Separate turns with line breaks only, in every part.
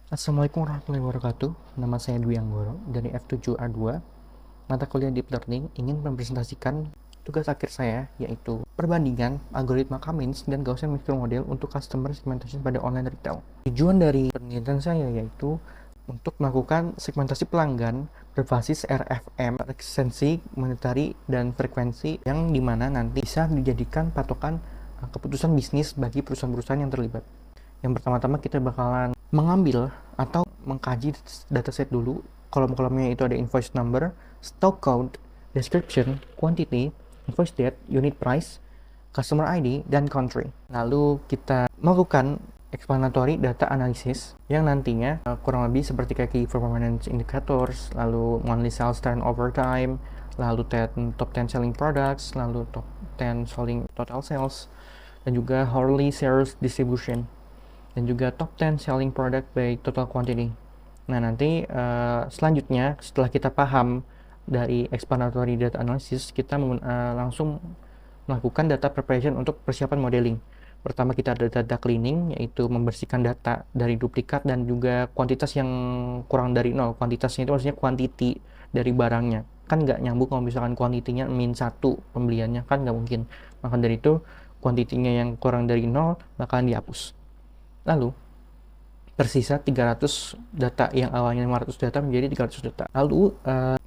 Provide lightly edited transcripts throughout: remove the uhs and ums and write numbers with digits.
Assalamualaikum warahmatullahi wabarakatuh. Nama saya Dwi Anggoro dari F7A2. Mata kuliah Deep Learning ingin mempresentasikan tugas akhir saya, yaitu perbandingan algoritma Cummins dan Gaussian Mixture Model untuk customer segmentation pada online retail. Tujuan dari penelitian saya yaitu untuk melakukan segmentasi pelanggan berbasis RFM, recency, monetary, dan frekuensi yang dimana nanti bisa dijadikan patokan keputusan bisnis bagi perusahaan-perusahaan yang terlibat. Yang pertama-tama kita bakalan mengambil atau mengkaji dataset dulu. Kolom-kolomnya itu ada invoice number, stock count, description, quantity, invoice date, unit price, customer ID, dan country. Lalu kita melakukan explanatory data analysis yang nantinya kurang lebih seperti kayak key performance indicators, lalu monthly sales trend over time, lalu top 10 selling products, lalu top 10 selling total sales, dan juga hourly sales distribution, dan juga top 10 selling product by total quantity. Nah, nanti selanjutnya setelah kita paham dari explanatory data analysis, kita langsung melakukan data preparation untuk persiapan modeling. Pertama kita ada data cleaning, yaitu membersihkan data dari duplikat dan juga kuantitas yang kurang dari nol. Kuantitasnya itu maksudnya quantity dari barangnya. Kan nggak nyambung kalau misalkan kuantitinya -1 pembeliannya, kan nggak mungkin. Maka dari itu, kuantitinya yang kurang dari nol bakalan dihapus. Lalu tersisa 300 data, yang awalnya 500 data menjadi 300 data. Lalu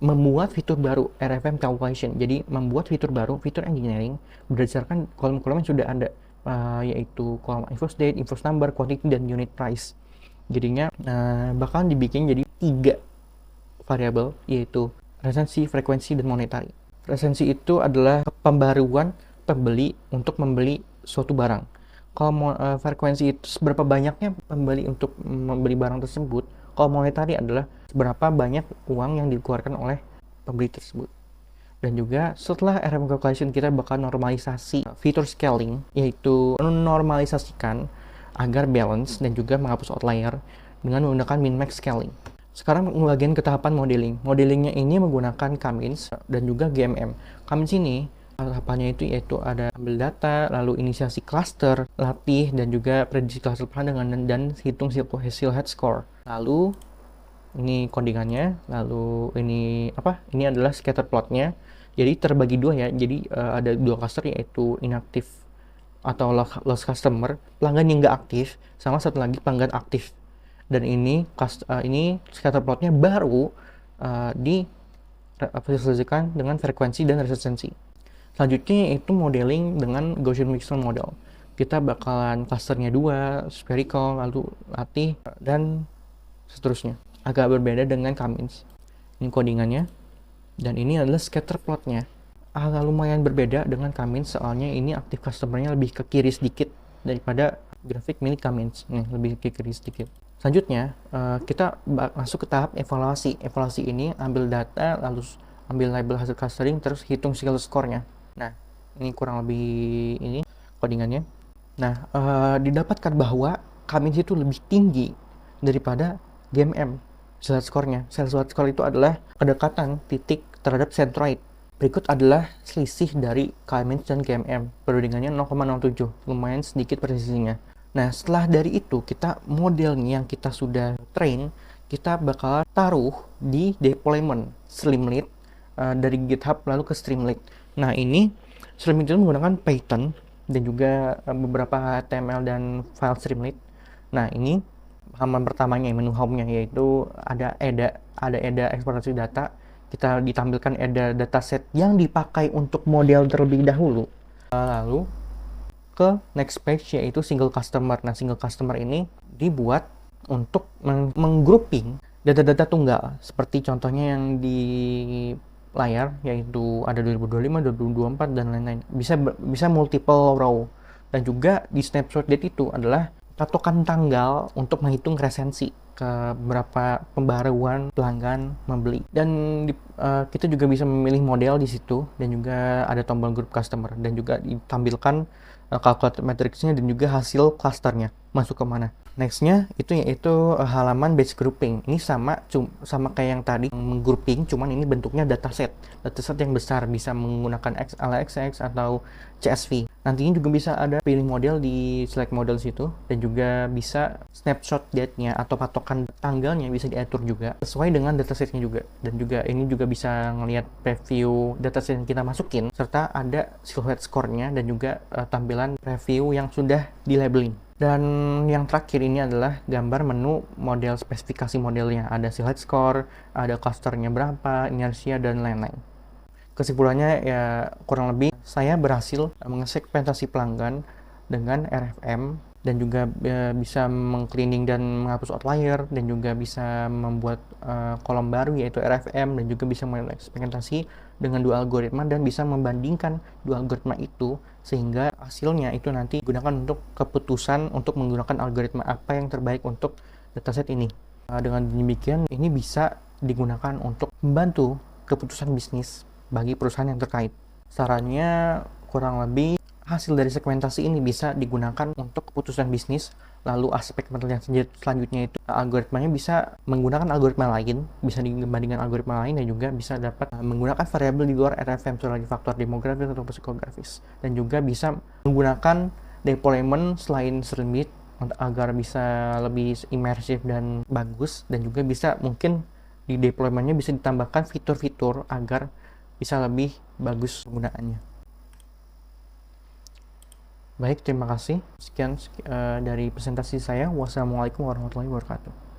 membuat fitur baru, RFM calculation. Jadi membuat fitur baru, fitur engineering berdasarkan kolom-kolom yang sudah ada, yaitu kolom invoice date, invoice number, quantity, dan unit price. Jadinya bakalan dibikin jadi 3 variabel, yaitu resensi, frekuensi, dan monetary. Resensi itu adalah pembaruan pembeli untuk membeli suatu barang. Kalau frekuensi itu seberapa banyaknya pembeli untuk membeli barang tersebut. Kalau monetary adalah seberapa banyak uang yang dikeluarkan oleh pembeli tersebut. Dan juga setelah RM calculation kita bakal normalisasi fitur scaling, yaitu menormalisasikan agar balance dan juga menghapus outlier dengan menggunakan min-max scaling. Sekarang bagian ke tahapan modeling. Modelingnya ini menggunakan Cummins dan juga GMM. Cummins ini tahapannya itu yaitu ada ambil data, lalu inisiasi cluster, latih, dan juga prediksi cluster pandangan dan hitung silhouette score. Lalu ini codingannya, lalu ini apa? Ini adalah scatter plotnya. Jadi terbagi dua ya. Jadi ada 2 cluster, yaitu inaktif atau lost customer, pelanggan yang nggak aktif, sama satu lagi pelanggan aktif. Dan ini scatter plotnya baru divisualisasikan dengan frekuensi dan resistensi. Selanjutnya yaitu modeling dengan Gaussian Mixture Model. Kita bakalan clusternya 2, spherical, lalu latih, dan seterusnya. Agak berbeda dengan Cummins. Ini codingannya, dan ini adalah scatter plotnya. Agak lumayan berbeda dengan Cummins, soalnya ini aktif customernya lebih ke kiri sedikit daripada grafik milik Cummins. Nih, lebih ke kiri sedikit. Selanjutnya, kita masuk ke tahap evaluasi. Evaluasi ini ambil data, lalu ambil label hasil clustering, terus hitung single score-nya. Nah, ini kurang lebih ini codingannya. Nah, didapatkan bahwa Cummins itu lebih tinggi daripada GMM sales score-nya. Sales score itu adalah kedekatan titik terhadap centroid. Berikut adalah selisih dari Cummins dan GMM. Perbandingannya 0,07, lumayan sedikit presisinya. Nah, setelah dari itu, kita modelnya yang kita sudah train, kita bakal taruh di deployment Streamlit dari GitHub lalu ke Streamlit. Nah, ini Streamlit itu menggunakan Python dan juga beberapa HTML dan file Streamlit. Nah, ini halaman pertamanya, menu home-nya, yaitu ada EDA eksportasi data. Kita ditampilkan EDA dataset yang dipakai untuk model terlebih dahulu. Lalu ke next page, yaitu single customer. Nah, single customer ini dibuat untuk menggrouping data-data tunggal, seperti contohnya yang di layar, yaitu ada 2025, 2024, dan lain-lain. Bisa multiple row. Dan juga di snapshot date itu adalah patokan tanggal untuk menghitung resensi ke beberapa pembaruan pelanggan membeli. Dan kita juga bisa memilih model di situ, dan juga ada tombol group customer, dan juga ditampilkan calculated matrixnya dan juga hasil clusternya. masuk ke mana. Nextnya itu yaitu halaman base grouping. Ini sama kayak yang tadi menggrouping, cuman ini bentuknya dataset yang besar, bisa menggunakan LXX atau CSV. Nantinya juga bisa ada pilih model di select model situ, dan juga bisa snapshot date-nya atau patokan tanggalnya bisa diatur juga sesuai dengan datasetnya juga. Dan juga ini juga bisa ngelihat preview dataset yang kita masukin, serta ada silhouette score-nya dan juga tampilan preview yang sudah di labeling. Dan yang terakhir ini adalah gambar menu model, spesifikasi modelnya. Ada silhouette score, ada clusternya berapa, inersia, dan lain-lain. Kesimpulannya ya kurang lebih saya berhasil mengesegmentasi pelanggan dengan RFM, dan juga bisa mengcleaning dan menghapus outlier, dan juga bisa membuat kolom baru yaitu RFM, dan juga bisa mengeksperimentasi dengan dua algoritma dan bisa membandingkan dua algoritma itu sehingga hasilnya itu nanti digunakan untuk keputusan untuk menggunakan algoritma apa yang terbaik untuk dataset ini. Dengan demikian ini bisa digunakan untuk membantu keputusan bisnis bagi perusahaan yang terkait. Sarannya kurang lebih hasil dari segmentasi ini bisa digunakan untuk keputusan bisnis. Lalu aspek penilaian selanjutnya itu algoritmanya bisa menggunakan algoritma lain, bisa dibandingkan algoritma lain, dan juga bisa dapat menggunakan variabel di luar RFM seperti faktor demografis atau psikografis, dan juga bisa menggunakan deployment selain Streamlit agar bisa lebih imersif dan bagus, dan juga bisa mungkin di deploymentnya bisa ditambahkan fitur-fitur agar bisa lebih bagus penggunaannya. Baik, terima kasih. Sekian dari presentasi saya. Wassalamualaikum warahmatullahi wabarakatuh.